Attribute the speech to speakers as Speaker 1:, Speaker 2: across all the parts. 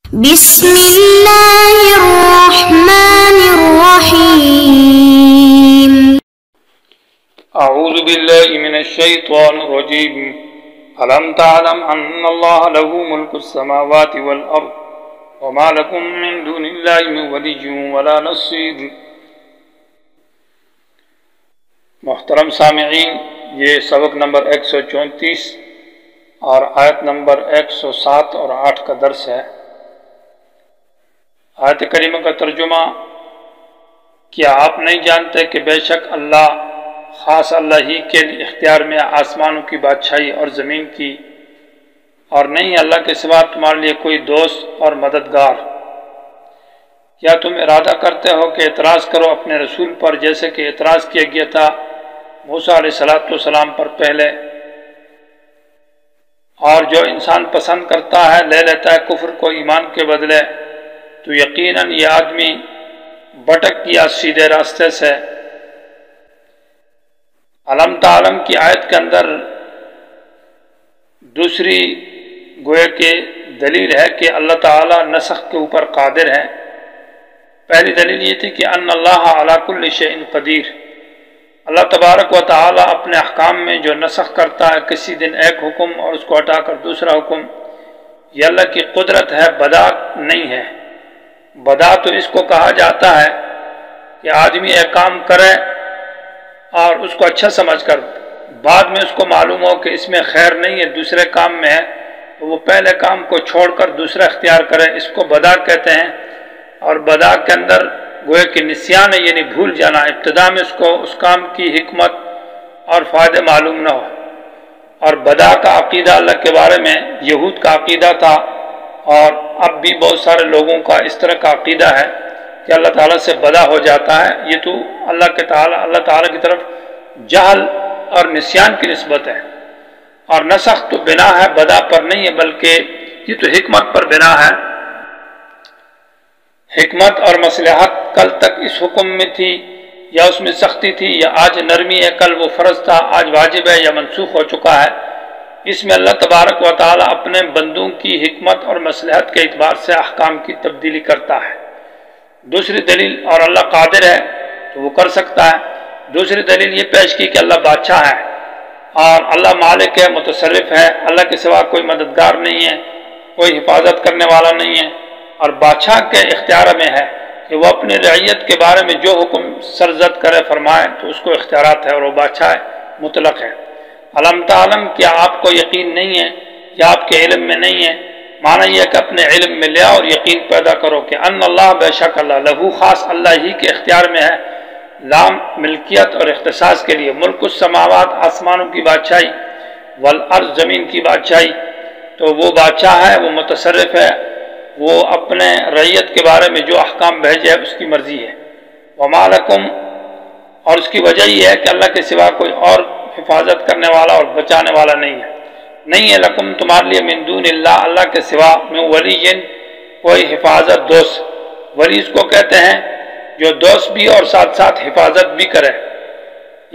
Speaker 1: بسم الله الرحمن الرحيم.
Speaker 2: أعوذ بالله من الشيطان الرجيم. ألم تعلم أن الله له ملك السماوات والأرض وما لكم من دون الله من ولي ولا نصير. محترم سامعین، یہ سبق نمبر 134 اور آیت نمبر 107 اور 8 کا درس ہے۔ آیت کریمہ کا ترجمہ: کیا آپ نہیں جانتے کہ بے شک اللہ، خاص اللہ ہی کے اختیار میں آسمانوں کی بادشاہی اور زمین کی، اور نہیں اللہ کے سوا تمہارے لیے کوئی دوست اور مددگار۔ کیا تم ارادہ کرتے ہو کہ اعتراض کرو اپنے رسول پر، جیسے کہ اعتراض کیا گیا تھا موسیٰ علیہ السلام پر پہلے؟ اور جو انسان پسند کرتا ہے لے لیتا ہے کفر کو ایمان کے بدلے، تو یقیناً یہ آدمی بھٹک گیا سیدھے راستے سے۔ علم تعلم کی آیت کے اندر دوسری گویا کہ دلیل ہے کہ اللہ تعالیٰ نسخ کے اوپر قادر ہے۔ پہلی دلیل یہ تھی کہ ان اللہ علی کل شیء قدیر، اللہ تبارک و تعالیٰ اپنے احکام میں جو نسخ کرتا ہے کسی دن ایک حکم اور اس کو ہٹا کر دوسرا حکم، یہ اللہ کی قدرت ہے، بدا نہیں ہے۔ بدا تو اس کو کہا جاتا ہے کہ آدمی ایک کام کرے اور اس کو اچھا سمجھ کر بعد میں اس کو معلوم ہو کہ اس میں خیر نہیں ہے، دوسرے کام میں ہے، تو وہ پہلے کام کو چھوڑ کر دوسرا اختیار کرے، اس کو بدا کہتے ہیں۔ اور بدا کے اندر گویا کہ نسیان ہے، یعنی بھول جانا، ابتدا میں اس کو اس کام کی حکمت اور فائدے معلوم نہ ہو۔ اور بدا کا عقیدہ اللہ کے بارے میں یہود کا عقیدہ تھا، اور اب بھی بہت سارے لوگوں کا اس طرح کا عقیدہ ہے کہ اللہ تعالیٰ سے بدا ہو جاتا ہے۔ یہ تو اللہ تعالیٰ کی طرف جہل اور نسیان کی نسبت ہے، اور نسخ تو بنا ہے، بدا پر نہیں ہے، بلکہ یہ تو حکمت پر بنا ہے۔ حکمت اور مصلحت کل تک اس حکم میں تھی یا اس میں سختی تھی، یا آج نرمی ہے، کل وہ فرض تھا، آج واجب ہے یا منسوخ ہو چکا ہے۔ اس میں اللہ تبارک و تعالیٰ اپنے بندوں کی حکمت اور مصلحت کے اعتبار سے احکام کی تبدیلی کرتا ہے۔ دوسری دلیل، اور اللہ قادر ہے تو وہ کر سکتا ہے۔ دوسری دلیل یہ پیش کی کہ اللہ بادشاہ ہے اور اللہ مالک ہے، متصرف ہے، اللہ کے سوا کوئی مددگار نہیں ہے، کوئی حفاظت کرنے والا نہیں ہے، اور بادشاہ کے اختیار میں ہے کہ وہ اپنی رعیت کے بارے میں جو حکم سرزد کرے فرمائے تو اس کو اختیارات ہے، اور وہ بادشاہ مطلق ہے۔ علم تعلم، کیا آپ کو یقین نہیں ہے یا آپ کے علم میں نہیں ہے؟ معنی یہ ہے کہ اپنے علم میں لے اور یقین پیدا کرو کہ ان اللہ، بے شک اللہ، لہو، خاص اللہ ہی کے اختیار میں ہے، لام ملکیت اور اختصاص کے لیے، ملک السماوات، آسمانوں کی بادشاہی، والارض، زمین کی بادشاہی، تو وہ بادشاہ ہے، وہ متصرف ہے، وہ اپنے رعیت کے بارے میں جو احکام بھیجے ہے اس کی مرضی ہے۔ وما لکم، اور اس کی وجہ یہ ہے کہ اللہ کے سوا کوئی اور حفاظت کرنے والا اور بچانے والا نہیں ہے۔ نہیں ہے لکم، تمہارے لیے، من دون اللہ، اللہ کے سوا، میں ولی، کوئی حفاظت، دوست۔ ولی اس کو کہتے ہیں جو دوست بھی اور ساتھ ساتھ حفاظت بھی کرے،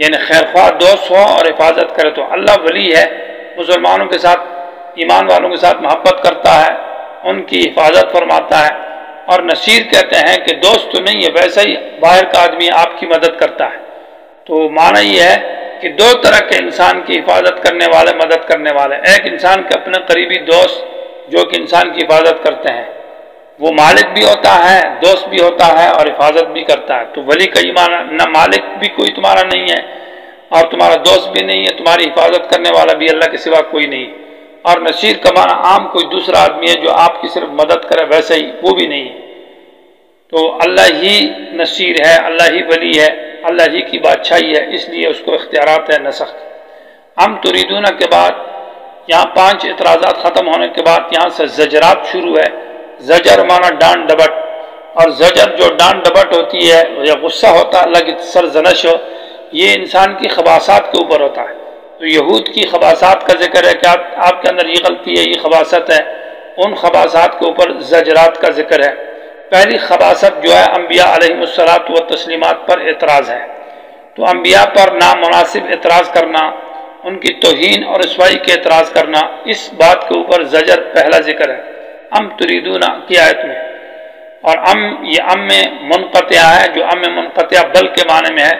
Speaker 2: یعنی خیر خواہ دوست ہو اور حفاظت کرے۔ تو اللہ ولی ہے، مسلمانوں کے ساتھ، ایمان والوں کے ساتھ محبت کرتا ہے، ان کی حفاظت فرماتا ہے۔ اور نصیر کہتے ہیں کہ دوست تو نہیں ہے، ویسے ہی باہر کا آدمی آپ کی مدد کرتا ہے۔ تو معنی یہ ہے کہ دو طرح کے انسان کی حفاظت کرنے والے، مدد کرنے والے۔ ایک انسان کے اپنے قریبی دوست جو کہ انسان کی حفاظت کرتے ہیں، وہ مالک بھی ہوتا ہے، دوست بھی ہوتا ہے اور حفاظت بھی کرتا ہے۔ تو ولی کا یہ معنی، نہ مالک بھی کوئی تمہارا نہیں ہے اور تمہارا دوست بھی نہیں ہے، تمہاری حفاظت کرنے والا بھی اللہ کے سوا کوئی نہیں۔ اور نصیر کا معنی عام کوئی دوسرا آدمی ہے جو آپ کی صرف مدد کرے، ویسے ہی وہ بھی نہیں ہے۔ تو اللہ ہی نصیر ہے، اللہ ہی ولی ہے، اللہ ہی کی بادشاہی ہے، اس لیے اس کو اختیارات ہے نسخ۔ ہم تریدون کے بعد یہاں 5 اعتراضات ختم ہونے کے بعد یہاں سے زجرات شروع ہے۔ زجر معنی ڈانٹ ڈبٹ، اور زجر جو ڈانٹ ڈبٹ ہوتی ہے یا غصہ ہوتا ہے، اللہ کی سرزنش ہو، یہ انسان کی خباثات کے اوپر ہوتا ہے۔ تو یہود کی خباثات کا ذکر ہے کہ آپ کے اندر یہ غلطی ہے، یہ خباثت ہے، ان خباثات کے اوپر زجرات کا ذکر ہے۔ پہلی خباثت جو ہے انبیاء علیہم الصلاۃ والتسلیمات پر اعتراض ہے۔ تو انبیاء پر نامناسب اعتراض کرنا، ان کی توہین اور رسوائی کے اعتراض کرنا، اس بات کے اوپر زجر پہلا ذکر ہے۔ ام تریدون کی آیت میں، اور یہ ام میں منقطع ہے، جو ام منقطع بل کے معنی میں ہے،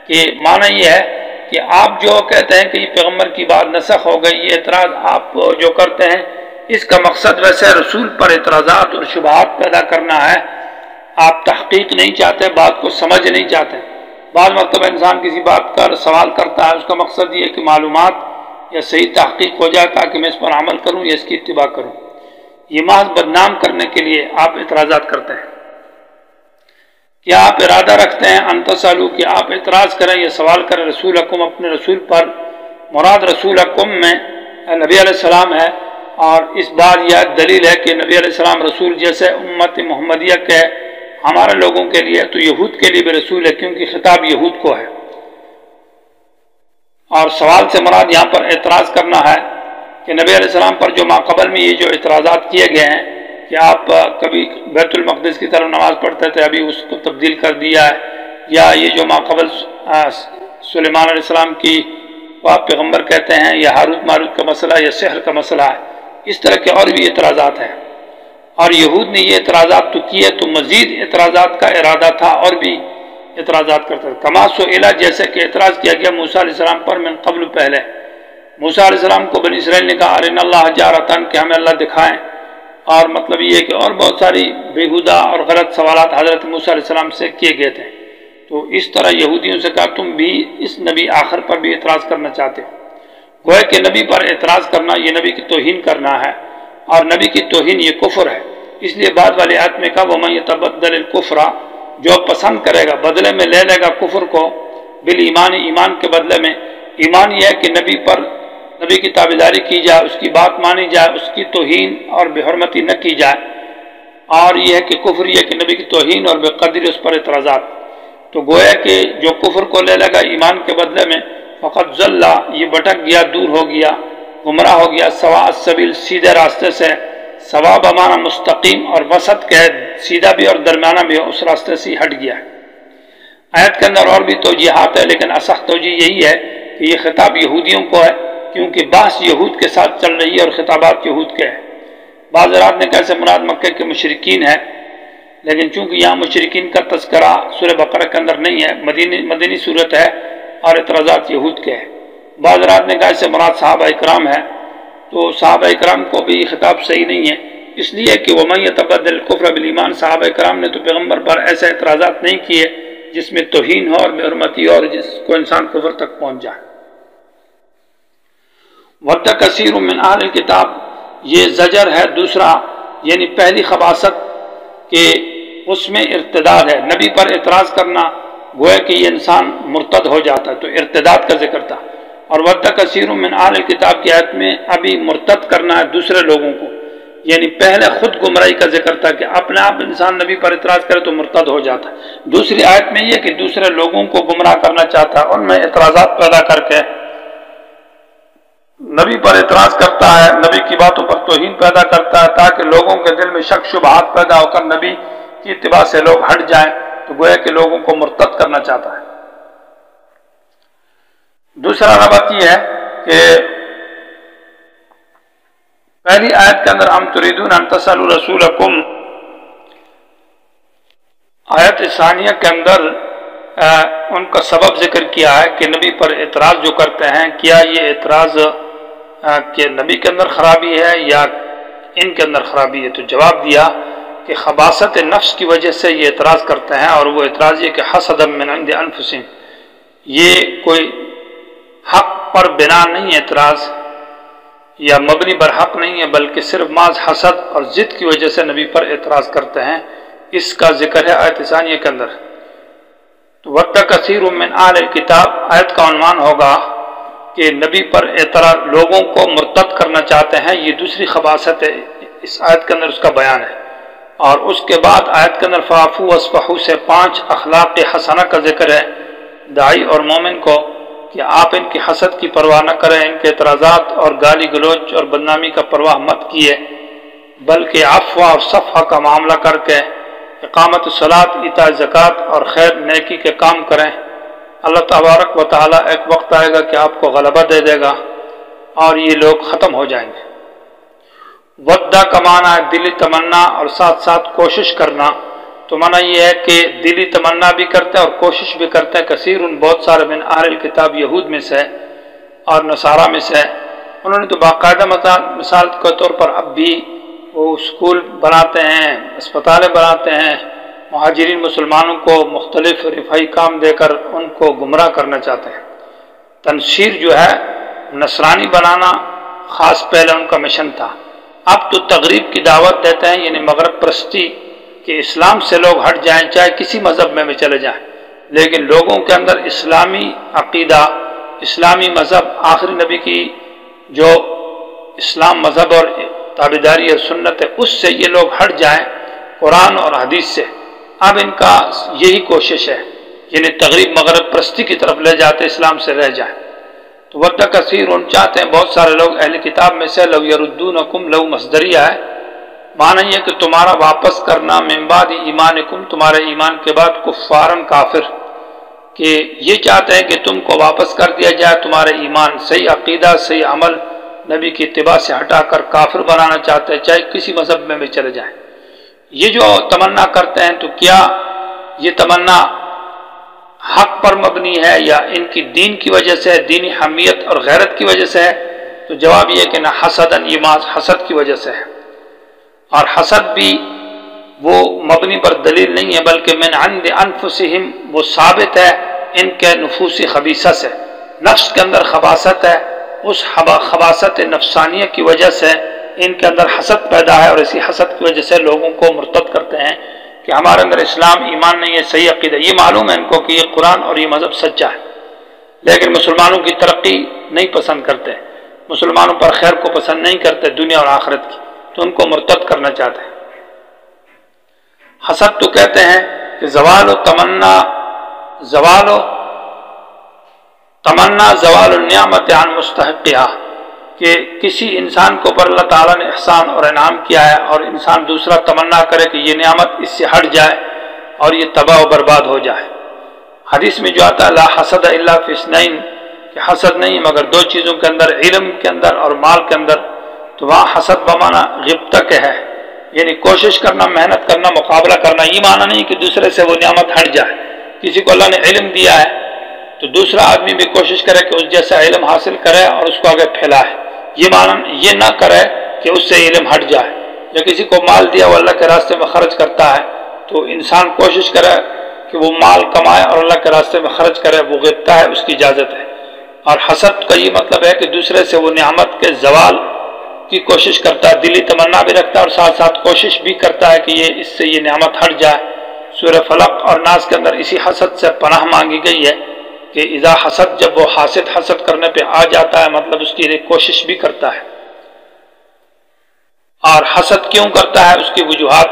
Speaker 2: کہ معنی یہ ہے کہ آپ جو کہتے ہیں کہ یہ پیغمبر کی بات نسخ ہو گئی، یہ اعتراض آپ جو کرتے ہیں، اس کا مقصد ویسے رسول پر اعتراضات اور شبہات پیدا کرنا ہے، آپ تحقیق نہیں چاہتے، بات کو سمجھ نہیں چاہتے۔ بعض مرتبہ انسان کسی بات کا سوال کرتا ہے، اس کا مقصد یہ ہے کہ معلومات یا صحیح تحقیق ہو جائے تاکہ میں اس پر عمل کروں یا اس کی اتباع کروں۔ یہ محض بدنام کرنے کے لیے آپ اعتراضات کرتے ہیں۔ کیا آپ ارادہ رکھتے ہیں ان تسالو کہ آپ اعتراض کریں یا سوال کریں رسولکم اپنے رسول پر؟ مراد رسولکم میں نبی علیہ السلام ہے، اور اس بار یہ دلیل ہے کہ نبی علیہ السلام رسول جیسے امت محمدیہ کے ہمارے لوگوں کے لیے تو یہود کے لیے بھی رسول ہے، کیونکہ خطاب یہود کو ہے۔ اور سوال سے مراد یہاں پر اعتراض کرنا ہے کہ نبی علیہ السلام پر جو ماقبل میں یہ جو اعتراضات کیے گئے ہیں کہ آپ کبھی بیت المقدس کی طرف نماز پڑھتے تھے، ابھی اس کو تبدیل کر دیا ہے، یا یہ جو ماقبل سلیمان علیہ السلام کی وہ آپ پیغمبر کہتے ہیں، یا ہاروت ماروت کا مسئلہ یا سحر کا مسئلہ ہے، اس طرح کے اور بھی اعتراضات ہیں۔ اور یہود نے یہ اعتراضات تو کیے، تو مزید اعتراضات کا ارادہ تھا اور بھی اعتراضات کرتا تھا۔ کما سئل جیسے کہ اعتراض کیا گیا موسیٰ علیہ السلام پر من قبل پہلے، موسیٰ علیہ السلام کو بنی اسرائیل نے کہا ارنا اللہ جارتن کہ ہمیں اللہ دکھائیں، اور مطلب یہ کہ اور بہت ساری بیہودہ اور غلط سوالات حضرت موسیٰ علیہ السلام سے کیے گئے تھے۔ تو اس طرح یہودیوں سے کہا تم بھی اس نبی آخر پر بھی اعتراض کرنا چاہتے ہو، گویا کہ نبی پر اعتراض کرنا یہ نبی کی توہین کرنا ہے، اور نبی کی توہین یہ کفر ہے۔ اس لیے بعد والی آیت میں کہا وَمَن يَتَبَدَّلِ الْكُفْرَ، جو پسند کرے گا بدلے میں لے لے گا کفر کو، بالایمان ایمان کے بدلے میں۔ ایمان یہ ہے کہ نبی پر نبی کی تابعداری کی جائے، اس کی بات مانی جائے، اس کی توہین اور بے حرمتی نہ کی جائے، اور یہ ہے کہ کفر یہ ہے کہ نبی کی توہین اور بے قدری اس پر اعتراضات۔ تو گویا کہ جو کفر کو لے لے گا ایمان کے بدلے میں فقط ضل، یہ بھٹک گیا، دور ہو گیا، گمراہ ہو گیا، سواء السبیل سیدھے راستے سے، سواء بمعنی مستقیم اور وسط کے سیدھا بھی اور درمیانہ بھی اس راستے سے ہٹ گیا ہے۔ آیت کے اندر اور بھی توجیحات ہے، لیکن اصح توجیح یہی ہے کہ یہ خطاب یہودیوں کو ہے، کیونکہ بحث یہود کے ساتھ چل رہی ہے اور خطابات یہود کے ہیں۔ بعض حضرات نے کیسے مراد مکہ کے مشرکین ہے، لیکن چونکہ یہاں مشرکین کا تذکرہ سورہ بقرہ کے اندر نہیں ہے، مدنی صورت ہے اور اعتراضات یہود کے ہیں۔ بعض حضرات نے کہا اس سے مراد صحابہ اکرام ہے، تو صحابہ اکرام کو بھی خطاب صحیح نہیں ہے، اس لیے کہ وَمَن يَتَبَدَّلِ الْكُفْرَ بِالْإِيمَانِ، صحابہ اکرام نے تو پیغمبر پر ایسے اعتراضات نہیں کیے جس میں توہین ہو اور بے حرمتی ہو اور جس کو انسان کفر تک پہنچ جائے۔ وَدَّ كَثِيرٌ مِّنْ أَهْلِ الْكِتَابِ، یہ زجر ہے دوسرا، یعنی پہلی خباثت کہ اس میں ارتداد ہے، نبی پر اعتراض کرنا گویا کہ یہ انسان مرتد ہو جاتا ہے، تو ارتداد کا ذکر تھا۔ اور وَدَّ كَثِيرٌ مِّنْ أَهْلِ الْكِتَابِ کی آیت میں ابھی مرتد کرنا ہے دوسرے لوگوں کو، یعنی پہلے خود گمراہی کا ذکر تھا کہ اپنے آپ انسان نبی پر اعتراض کرے تو مرتد ہو جاتا ہے۔ دوسری آیت میں یہ کہ دوسرے لوگوں کو گمراہ کرنا چاہتا ہے، ان میں اعتراضات پیدا کر کے نبی پر اعتراض کرتا ہے، نبی کی باتوں پر توہین پیدا کرتا ہے، تاکہ لوگوں کے دل میں شک شبہات پیدا ہو کر نبی کی اتباع سے لوگ ہٹ جائیں، تو گویا کہ لوگوں کو مرتد کرنا چاہتا ہے۔ دوسرا ربط یہ ہے کہ پہلی آیت کے اندر ام تریدون ان تسألوا رسولکم، آیت ثانیہ کے اندر ان کا سبب ذکر کیا ہے کہ نبی پر اعتراض جو کرتے ہیں، کیا یہ اعتراض کہ نبی کے اندر خرابی ہے یا ان کے اندر خرابی ہے؟ تو جواب دیا کہ خباثت نفس کی وجہ سے یہ اعتراض کرتے ہیں، اور وہ اعتراض یہ کہ حسدا من عند انفسہم، یہ کوئی حق پر بنا نہیں ہے اعتراض، یا مبنی بر حق نہیں ہے، بلکہ صرف محض حسد اور ضد کی وجہ سے نبی پر اعتراض کرتے ہیں۔ اس کا ذکر ہے آیت ثانیہ کے اندر۔ تو وَدَّ كَثِيرٌ مِّنْ أَهْلِ الْكِتَابِ، آیت کا عنوان ہوگا کہ نبی پر اعتراض لوگوں کو مرتد کرنا چاہتے ہیں، یہ دوسری خباثت ہے، اس آیت کے اندر اس کا بیان ہے۔ اور اس کے بعد آیت کے اندر فَاعْفُوا وَاصْفَحُوا سے 5 اخلاق حسنہ کا ذکر ہے داعی اور مومن کو، کہ آپ ان کی حسد کی پرواہ نہ کریں، ان کے اعتراضات اور گالی گلوچ اور بدنامی کا پرواہ مت کیے، بلکہ عفو اور صفحہ کا معاملہ کر کے اقامت الصلاۃ، ایتاء زکوٰۃ اور خیر نیکی کے کام کریں۔ اللہ تبارک و تعالیٰ ایک وقت آئے گا کہ آپ کو غلبہ دے دے گا اور یہ لوگ ختم ہو جائیں گے۔ ودہ کا معنی ہے دلی تمنا اور ساتھ ساتھ کوشش کرنا، تو معنی یہ ہے کہ دلی تمنا بھی کرتے ہیں اور کوشش بھی کرتے ہیں۔ کثیر بہت سارے من اہل الکتاب یہود میں سے اور نصارہ میں سے، انہوں نے تو باقاعدہ مثال کے طور پر اب بھی وہ اسکول بناتے ہیں، اسپتالیں بناتے ہیں، مہاجرین مسلمانوں کو مختلف رفاہی کام دے کر ان کو گمراہ کرنا چاہتے ہیں۔ تنشیر جو ہے نصرانی بنانا خاص پہلے ان کا مشن تھا، اب تو تغریب کی دعوت دیتے ہیں، یعنی مغرب پرستی، کہ اسلام سے لوگ ہٹ جائیں چاہے کسی مذہب میں بھی چلے جائیں، لیکن لوگوں کے اندر اسلامی عقیدہ، اسلامی مذہب، آخری نبی کی جو اسلام مذہب اور تابعداری اور سنت ہے اس سے یہ لوگ ہٹ جائیں قرآن اور حدیث سے۔ اب ان کا یہی کوشش ہے، یعنی تغریب مغرب پرستی کی طرف لے جاتے، اسلام سے رہ جائیں۔ تو ود کثیر چاہتے ہیں بہت سارے لوگ اہل کتاب میں سے، لو یردونکم، لو مصدریہ ہے، معنی یہ کہ تمہارا واپس کرنا، من بعد ایمانکم، تمہارے ایمان کے بعد، کفارن کافر، کہ یہ چاہتے ہیں کہ تم کو واپس کر دیا جائے تمہارے ایمان، صحیح عقیدہ، صحیح عمل، نبی کی اتباع سے ہٹا کر کافر بنانا چاہتے ہیں، چاہے کسی مذہب میں بھی چلے جائیں۔ یہ جو تمنا کرتے ہیں تو کیا یہ تمنا حق پر مبنی ہے یا ان کی دین کی وجہ سے، دینی حمیت اور غیرت کی وجہ سے ہے؟ تو جواب یہ کہ نہ، حسدن، یہ محض حسد کی وجہ سے ہے، اور حسد بھی وہ مبنی پر دلیل نہیں ہے بلکہ من عند انفسہم، وہ ثابت ہے ان کے نفوسی خبیثہ سے، نفس کے اندر خباثت ہے، اس خباثت نفسانیہ کی وجہ سے ان کے اندر حسد پیدا ہے، اور اسی حسد کی وجہ سے لوگوں کو مرتد کرتے ہیں کہ ہمارے اندر اسلام ایمان نہیں ہے، صحیح عقیدہ، یہ معلوم ہے ان کو کہ یہ قرآن اور یہ مذہب سچا ہے، لیکن مسلمانوں کی ترقی نہیں پسند کرتے، مسلمانوں پر خیر کو پسند نہیں کرتے، دنیا اور آخرت کی، تو ان کو مرتد کرنا چاہتے ہیں۔ حسد تو کہتے ہیں کہ زوال النعمت عن مستحقہ، کہ کسی انسان کو پر اللہ تعالیٰ نے احسان اور انعام کیا ہے اور انسان دوسرا تمنا کرے کہ یہ نعمت اس سے ہٹ جائے اور یہ تباہ و برباد ہو جائے۔ حدیث میں جو آتا ہے لا حسد الا فی اثنین، کہ حسد نہیں مگر دو چیزوں کے اندر، علم کے اندر اور مال کے اندر، تو وہاں حسد بمانا غبطہ کے ہے، یعنی کوشش کرنا، محنت کرنا، مقابلہ کرنا، یہ معنی نہیں کہ دوسرے سے وہ نعمت ہٹ جائے۔ کسی کو اللہ نے علم دیا ہے تو دوسرا آدمی بھی کوشش کرے کہ اس جیسا علم حاصل کرے اور اس کو آگے پھیلائے، یہ نہ کرے کہ اس سے علم ہٹ جائے۔ یا کسی کو مال دیا وہ اللہ کے راستے میں خرچ کرتا ہے تو انسان کوشش کرے کہ وہ مال کمائے اور اللہ کے راستے میں خرچ کرے، وہ غبطہ ہے، اس کی اجازت ہے۔ اور حسد کا یہ مطلب ہے کہ دوسرے سے وہ نعمت کے زوال کی کوشش کرتا ہے، دلی تمنا بھی رکھتا ہے اور ساتھ ساتھ کوشش بھی کرتا ہے کہ اس سے یہ نعمت ہٹ جائے۔ سورہ فلق اور ناس کے اندر اسی حسد سے پناہ مانگی گئی ہے کہ اذا حسد، جب وہ حسد کرنے پہ آ جاتا ہے، مطلب اس کی کوشش بھی کرتا ہے۔ اور حسد کیوں کرتا ہے، اس کی وجوہات